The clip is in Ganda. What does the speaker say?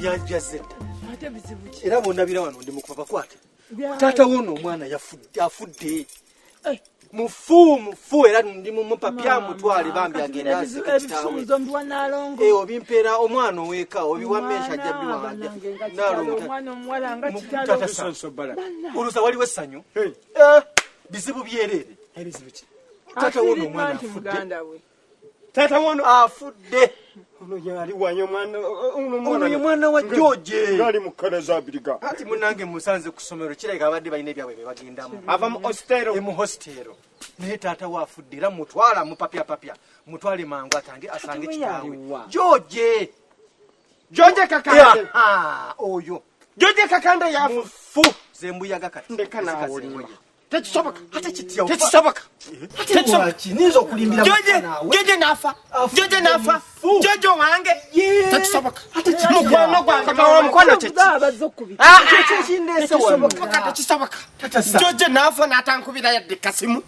byajaze era bonnabira wano ndi mukupapa kwate taata wono omwana afudde mufu era ndi mupapya mutwale bambi agenda azikitawe obimpeera omwana oweka obiwamesha ajjabbi wange olusa waliwo essanyu bizibu byerere taata wono omwana afudde taata wono afudde omwana wa George gali mukaleza abiriga ati munange musanze ku ssomero kireka abadde balina ebyabwe bye bagendamu ava mu hostero naye taata waafudde era mutwala mupapya mutwale mangu asange kitaawe George kakande oyo George kakande yafu zembuyaga kati ndeka nawe tekisoboka hata kitya tekisoboka nizo kulimbira George nafa George wange tekisoboka mukwano gwange bawa mukwano kiki kindese tekisoboka tekisoboka George nafa natankubira yadde kasimu